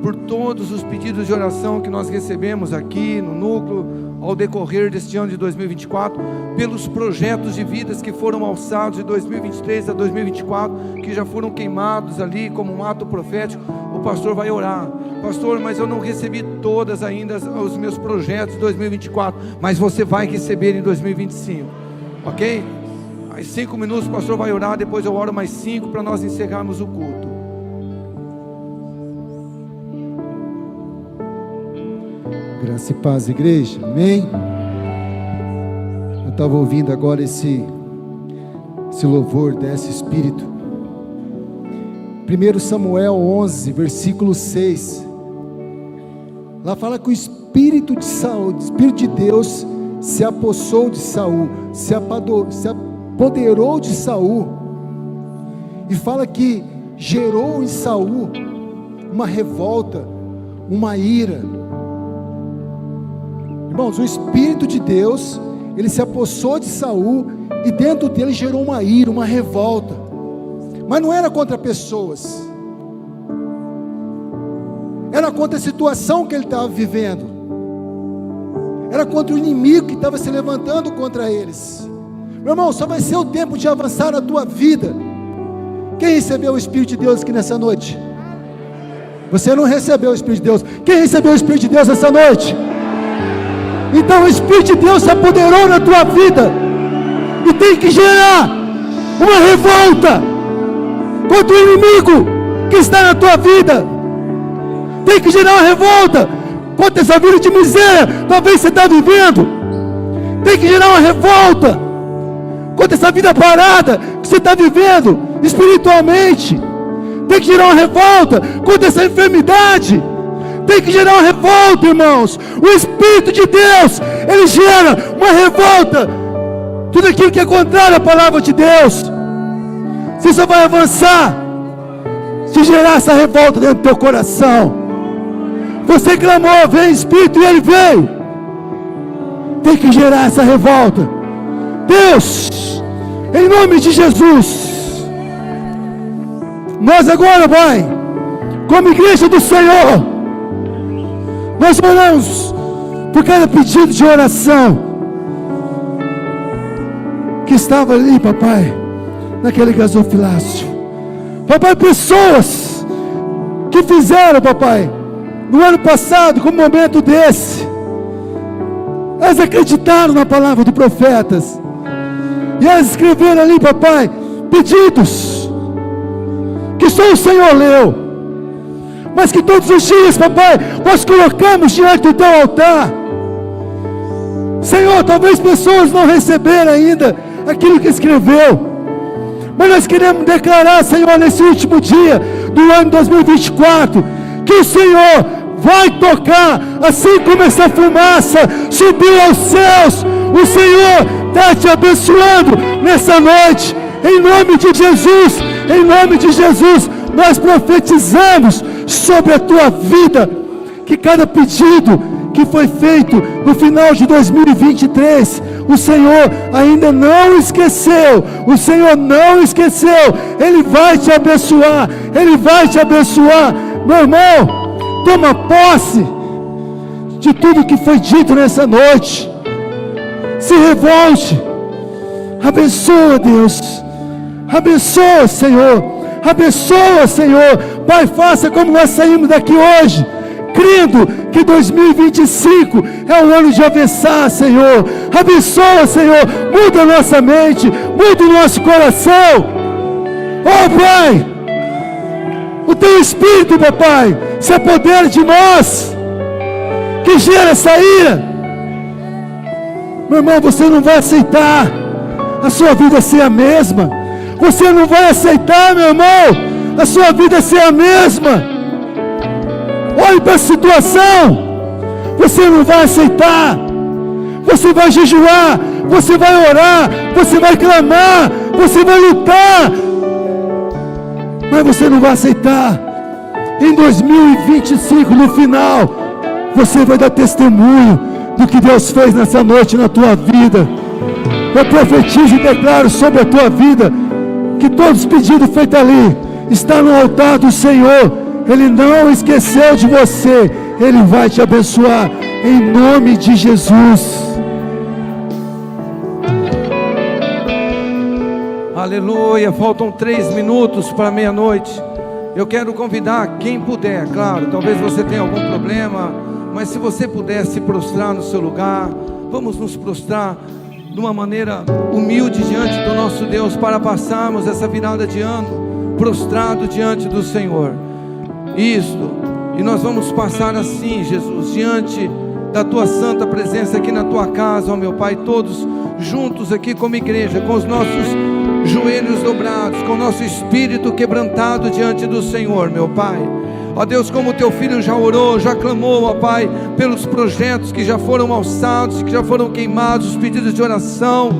por todos os pedidos de oração que nós recebemos aqui no núcleo, ao decorrer deste ano de 2024, pelos projetos de vidas que foram alçados de 2023 a 2024, que já foram queimados ali como um ato profético. O pastor vai orar. Pastor, mas eu não recebi todas ainda os meus projetos de 2024, mas você vai receber em 2025, ok? Mais 5 minutos o pastor vai orar, depois eu oro mais 5 para nós encerrarmos o culto. Graça e paz, igreja, amém? Eu estava ouvindo agora esse louvor desse Espírito. 1 Samuel 11, versículo 6. Lá fala que o Espírito de Saul, o Espírito de Deus se apossou de Saul, se apoderou de Saul. E fala que gerou em Saul uma revolta, uma ira. Irmãos, o Espírito de Deus, ele se apossou de Saul e dentro dele gerou uma ira, uma revolta. Mas não era contra pessoas, era contra a situação que ele estava vivendo, era contra o inimigo que estava se levantando contra eles. Meu irmão, só vai ser o tempo de avançar na tua vida. Quem recebeu o Espírito de Deus aqui nessa noite? Você não recebeu o Espírito de Deus. Quem recebeu o Espírito de Deus essa noite? Então o Espírito de Deus se apoderou na tua vida e tem que gerar uma revolta contra o inimigo que está na tua vida. Tem que gerar uma revolta contra essa vida de miséria talvez você está vivendo. Tem que gerar uma revolta contra essa vida parada que você está vivendo espiritualmente. Tem que gerar uma revolta contra essa enfermidade. Tem que gerar uma revolta, irmãos. O Espírito de Deus, ele gera uma revolta. Tudo aquilo que é contrário à palavra de Deus. Você só vai avançar se gerar essa revolta dentro do teu coração. Você clamou, vem Espírito, e ele veio. Tem que gerar essa revolta. Deus, em nome de Jesus, nós agora, Pai, como igreja do Senhor, nós oramos por cada pedido de oração que estava ali, papai, naquele gasofilácio. Papai, pessoas que fizeram, papai, no ano passado, com um momento desse, elas acreditaram na palavra dos profetas, e elas escreveram ali, papai, pedidos que só o Senhor leu, mas que todos os dias, papai, nós colocamos diante do teu altar. Senhor, talvez pessoas não receberam ainda aquilo que escreveu, mas nós queremos declarar, Senhor, nesse último dia do ano 2024, que o Senhor vai tocar, assim como essa fumaça subiu aos céus. O Senhor está te abençoando nessa noite, em nome de Jesus. Em nome de Jesus, nós profetizamos sobre a tua vida, que cada pedido que foi feito no final de 2023, o Senhor ainda não esqueceu. O Senhor não esqueceu. Ele vai te abençoar. Ele vai te abençoar. Meu irmão, toma posse de tudo que foi dito nessa noite. Se revolte. Abençoa, Deus. Abençoa, Senhor. Abençoa, Senhor. Pai, faça como nós saímos daqui hoje, crendo que 2025 é o ano de avançar, Senhor. Abençoa, Senhor. Muda a nossa mente, muda o nosso coração. Oh, Pai, o Teu Espírito, papai, se apodera de nós, que gera essa ira. Meu irmão, você não vai aceitar a sua vida ser a mesma. Você não vai aceitar, meu irmão, a sua vida ser a mesma. Olhe para a situação. Você não vai aceitar. Você vai jejuar, você vai orar, você vai clamar, você vai lutar, mas você não vai aceitar. Em 2025, no final, você vai dar testemunho do que Deus fez nessa noite na tua vida. Eu profetizo e declaro sobre a tua vida que todos os pedidos feitos ali está no altar do Senhor. Ele não esqueceu de você. Ele vai te abençoar em nome de Jesus. Aleluia, faltam 3 minutos para meia-noite. Eu quero convidar quem puder, claro, talvez você tenha algum problema, mas se você puder se prostrar no seu lugar, vamos nos prostrar de uma maneira humilde diante do nosso Deus, para passarmos essa virada de ano prostrado diante do Senhor. Isto, e nós vamos passar assim, Jesus, diante da Tua santa presença aqui na Tua casa, ó meu Pai, todos juntos aqui como igreja, com os nossos joelhos dobrados, com o nosso espírito quebrantado diante do Senhor, meu Pai. Ó Deus, como o Teu Filho já orou, já clamou, ó Pai, pelos projetos que já foram alçados, que já foram queimados, os pedidos de oração.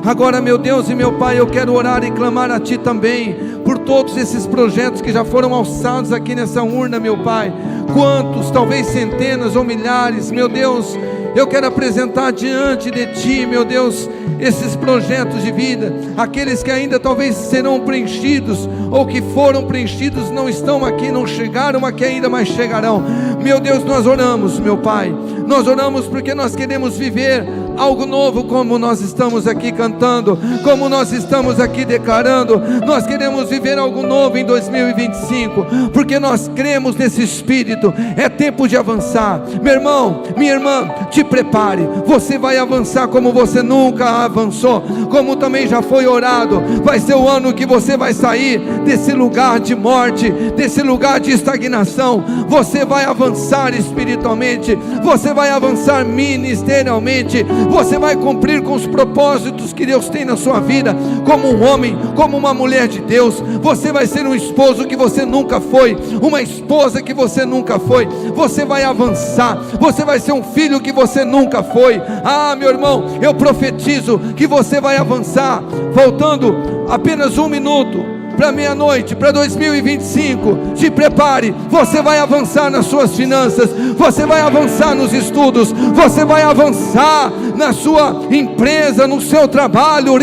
Agora, meu Deus e meu Pai, eu quero orar e clamar a Ti também, por todos esses projetos que já foram alçados aqui nessa urna, meu Pai. Quantos, talvez centenas ou milhares, meu Deus, eu quero apresentar diante de Ti, meu Deus, esses projetos de vida, aqueles que ainda talvez serão preenchidos, ou que foram preenchidos, não estão aqui, não chegaram aqui ainda, mas chegarão. Meu Deus, nós oramos, meu Pai, nós oramos porque nós queremos viver algo novo, como nós estamos aqui cantando, como nós estamos aqui declarando. Nós queremos viver algo novo em 2025, porque nós cremos nesse Espírito. É tempo de avançar, meu irmão, minha irmã, te prepare, você vai avançar como você nunca avançou, como também já foi orado. Vai ser o ano que você vai sair desse lugar de morte, desse lugar de estagnação. Você vai avançar espiritualmente, você vai avançar ministerialmente, você vai cumprir com os propósitos que Deus tem na sua vida, como um homem, como uma mulher de Deus. Você vai ser um esposo que você nunca foi, uma esposa que você nunca foi. Você vai avançar, você vai ser um filho que você nunca foi. Ah, meu irmão, eu profetizo que você vai avançar. Faltando apenas 1 minuto para meia-noite, para 2025, se prepare, você vai avançar nas suas finanças, você vai avançar nos estudos, você vai avançar na sua empresa, no seu trabalho.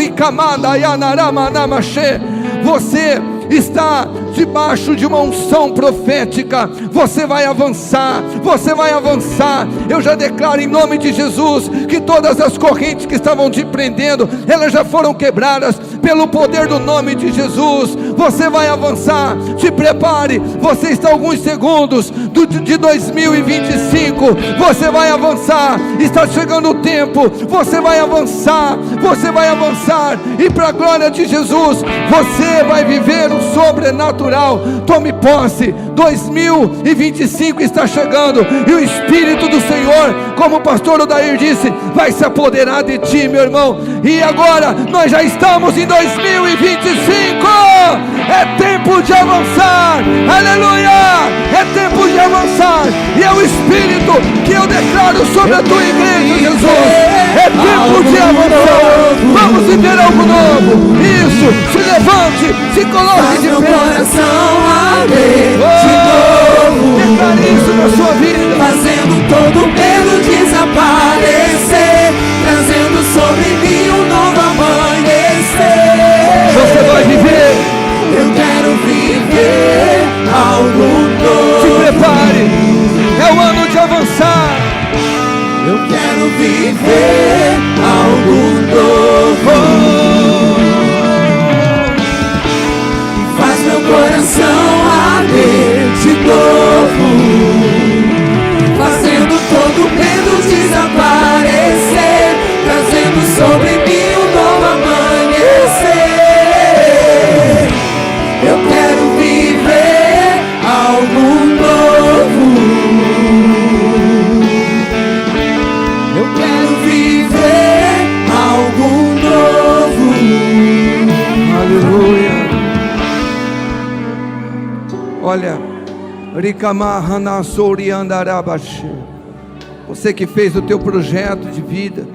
Você está debaixo de uma unção profética. Você vai avançar, você vai avançar. Eu já declaro em nome de Jesus que todas as correntes que estavam te prendendo, elas já foram quebradas pelo poder do nome de Jesus. Você vai avançar, te prepare. Você está a alguns segundos de 2025, você vai avançar. Está chegando o tempo, você vai avançar, você vai avançar, e para a glória de Jesus, você vai viver o sobrenatural. Tome posse. 2025 está chegando, e o Espírito do Senhor, como o pastor Odair disse, vai se apoderar de ti, meu irmão. E agora nós já estamos em 2025. É tempo de avançar, aleluia, é tempo de avançar, e é o Espírito que eu declaro sobre a tua igreja, Jesus. É tempo de avançar, vamos viver algo novo. Isso, se levante, se coloque de pé, de novo, declare isso na sua vida, fazendo todo medo desaparecer, trazendo sobre mim um novo amanhecer. você vai viver. Eu quero viver algo novo. Se prepare, é o ano de avançar. Você que fez o teu projeto de vida,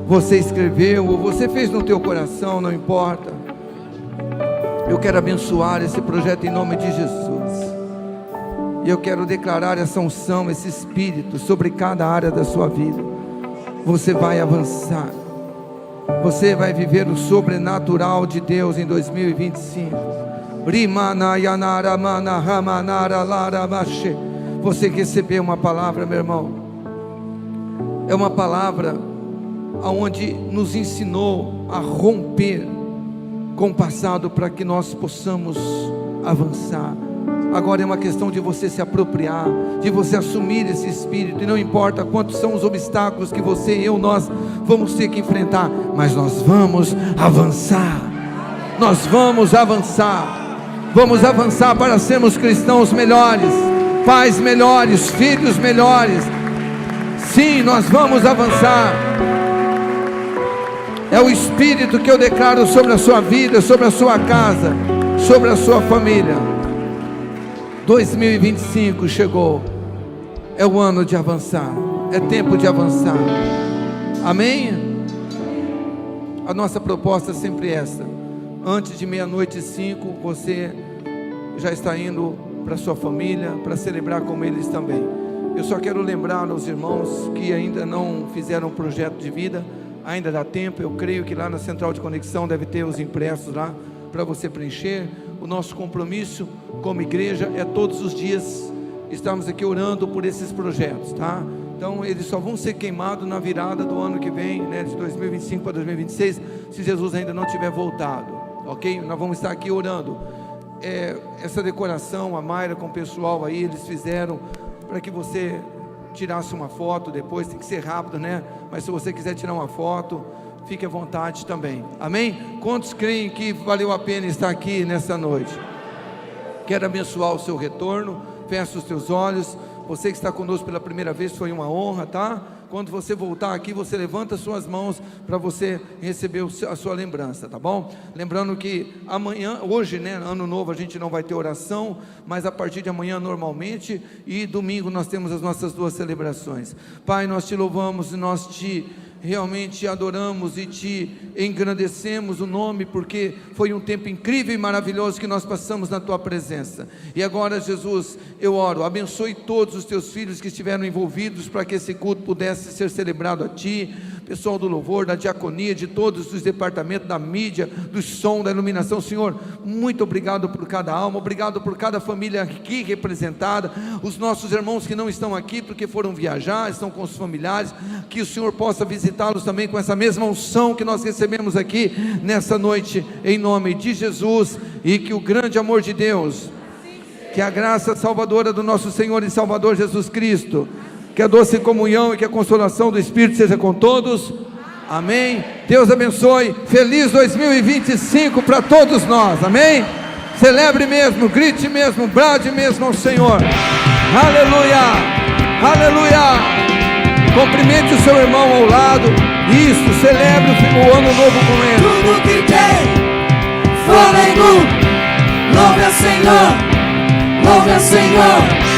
você escreveu, ou você fez no teu coração, não importa. Eu quero abençoar esse projeto em nome de Jesus. E eu quero declarar essa unção, esse Espírito sobre cada área da sua vida. Você vai avançar. Você vai viver o sobrenatural de Deus em 2025. Você recebeu uma palavra, meu irmão. É uma palavra onde nos ensinou a romper com o passado para que nós possamos avançar. Agora é uma questão de você se apropriar, de você assumir esse espírito, e não importa quantos são os obstáculos que você e nós vamos ter que enfrentar, mas nós vamos avançar. Nós vamos avançar para sermos cristãos melhores, pais melhores, filhos melhores. Sim, nós vamos avançar. É o Espírito que eu declaro sobre a sua vida, sobre a sua casa, sobre a sua família. 2025 chegou. É o ano de avançar. É tempo de avançar. Amém? A nossa proposta é sempre essa. Antes de 00:05, você já está indo para sua família, para celebrar com eles também. Eu só quero lembrar aos irmãos que ainda não fizeram um projeto de vida. Ainda dá tempo. Eu creio que lá na central de conexão deve ter os impressos lá para você preencher. O nosso compromisso como igreja é todos os dias estarmos aqui orando por esses projetos, tá? Então eles só vão ser queimados na virada do ano que vem, né, de 2025 para 2026, se Jesus ainda não tiver voltado, ok? Nós vamos estar aqui orando. Essa decoração, a Mayra com o pessoal aí, eles fizeram para que você tirasse uma foto depois. Tem que ser rápido, né? Mas se você quiser tirar uma foto, fique à vontade também. Amém? Quantos creem que valeu a pena estar aqui nessa noite? Quero abençoar o seu retorno. Feche os teus olhos. Você que está conosco pela primeira vez, foi uma honra, tá? Quando você voltar aqui, você levanta as suas mãos para você receber a sua lembrança, tá bom? Lembrando que amanhã, hoje, né, ano novo, a gente não vai ter oração, mas a partir de amanhã normalmente, e domingo nós temos as nossas duas celebrações. Pai, nós te louvamos e nós te realmente adoramos e te engrandecemos o nome, porque foi um tempo incrível e maravilhoso que nós passamos na tua presença. E agora, Jesus, eu oro, abençoe todos os teus filhos que estiveram envolvidos para que esse culto pudesse ser celebrado a ti, pessoal do louvor, da diaconia, de todos os departamentos, da mídia, do som, da iluminação. Senhor, muito obrigado por cada alma, obrigado por cada família aqui representada, os nossos irmãos que não estão aqui porque foram viajar, estão com os familiares, que o Senhor possa visitá-los também com essa mesma unção que nós recebemos aqui nessa noite, em nome de Jesus, e que o grande amor de Deus, que a graça salvadora do nosso Senhor e Salvador Jesus Cristo, que a doce comunhão e que a consolação do Espírito seja com todos. Amém. Deus abençoe. Feliz 2025 para todos nós. Amém. Celebre mesmo, grite mesmo, brade mesmo ao Senhor. Aleluia, aleluia. Cumprimente o seu irmão ao lado. Isso, celebre o ano novo com ele. Tudo que tem fôlego, louve ao Senhor, louve ao Senhor.